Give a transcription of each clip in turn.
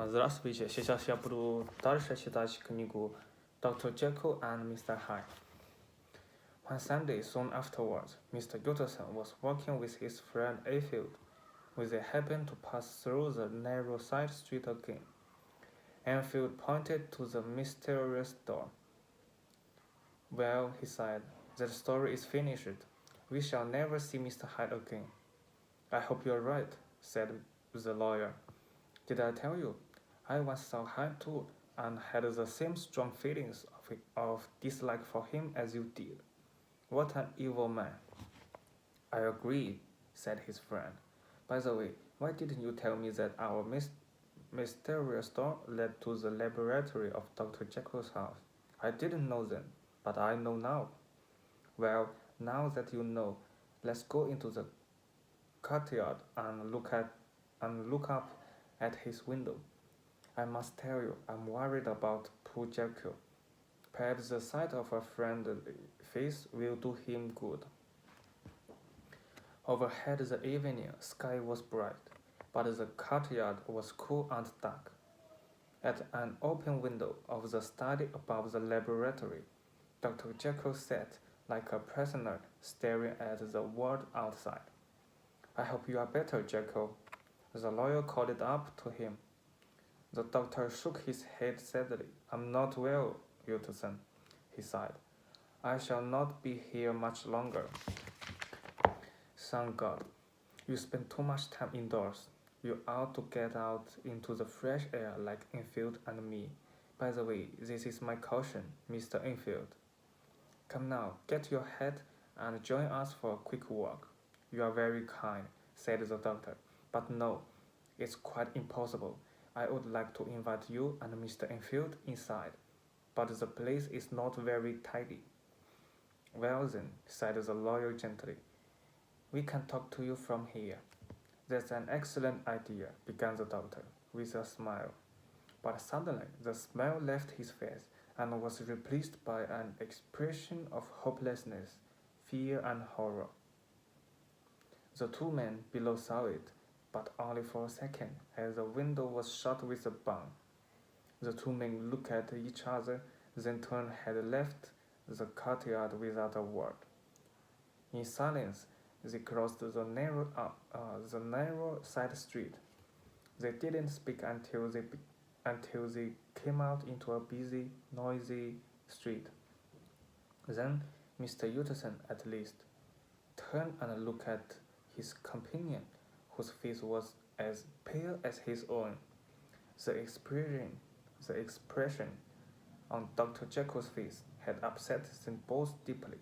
Здравствуйте, сейчас я буду дальше читать книгу Dr. Jekyll and Mr. Hyde. One Sunday, soon afterwards, Mr. Utterson was walking with his friend Enfield when they happened to pass through the narrow side street again. Enfield pointed to the mysterious door. Well, he said, that story is finished. We shall never see Mr. Hyde again. I hope you're right, said the lawyer. Did I tell you? I once saw Hyde too, and had the same strong feelings of dislike for him as you did. What an evil man. I agree, said his friend. By the way, why didn't you tell me that our mysterious door led to the laboratory of Dr. Jekyll's house? I didn't know then, but I know now. Well, now that you know, let's go into the courtyard and look up at his window. I must tell you, I'm worried about poor Jekyll. Perhaps the sight of a friendly face will do him good. Overhead the evening sky was bright, but the courtyard was cool and dark. At an open window of the study above the laboratory, Dr. Jekyll sat like a prisoner staring at the world outside. I hope you are better, Jekyll. The lawyer called it up to him. The doctor shook his head sadly. I'm not well, Utterson, he sighed. I shall not be here much longer. Thank God. You spend too much time indoors. You ought to get out into the fresh air like Enfield and me. By the way, this is my caution, Mr. Enfield. Come now, get your hat and join us for a quick walk. You are very kind, said the doctor, but no, it's quite impossible. I would like to invite you and Mr. Enfield inside, but the place is not very tidy. Well then, said the lawyer gently, we can talk to you from here. That's an excellent idea, began the doctor, with a smile. But suddenly the smile left his face and was replaced by an expression of hopelessness, fear, and horror. The two men below saw it, but only for a second, as the window was shut with a bang. The two men looked at each other, then turned and left the courtyard without a word. In silence, they crossed the narrow side street. They didn't speak until they came out into a busy, noisy street. Then Mr. Utterson, at least, turned and looked at his companion, whose face was as pale as his own. The expression on Dr. Jekyll's face had upset them both deeply.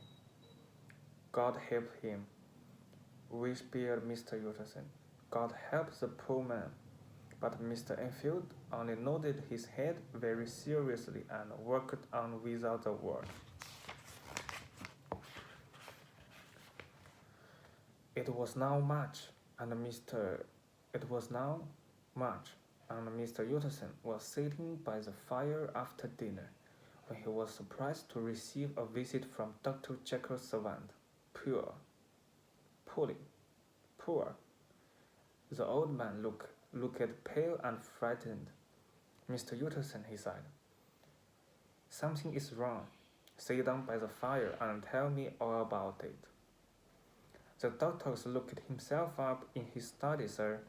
God help him, whispered Mr. Utterson. God help the poor man. But Mr. Enfield only nodded his head very seriously and walked on without a word. It was now March, and Mr. Utterson was sitting by the fire after dinner, when he was surprised to receive a visit from Dr. Jekyll's servant. Poor. The old man looked pale and frightened. Mr. Utterson, he sighed. Something is wrong. Sit down by the fire and tell me all about it. The doctor looked himself up in his study, sir.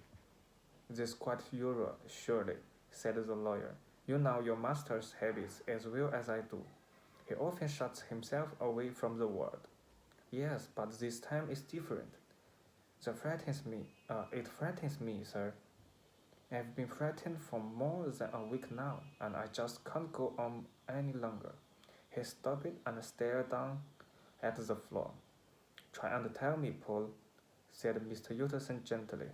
This quite usual, surely, said the lawyer. You know your master's habits as well as I do. He often shuts himself away from the world. Yes, but this time is different. It frightens me, sir. I've been frightened for more than a week now, and I just can't go on any longer. He stopped and stared down at the floor. Try and tell me, Paul, said Mr. Utterson gently.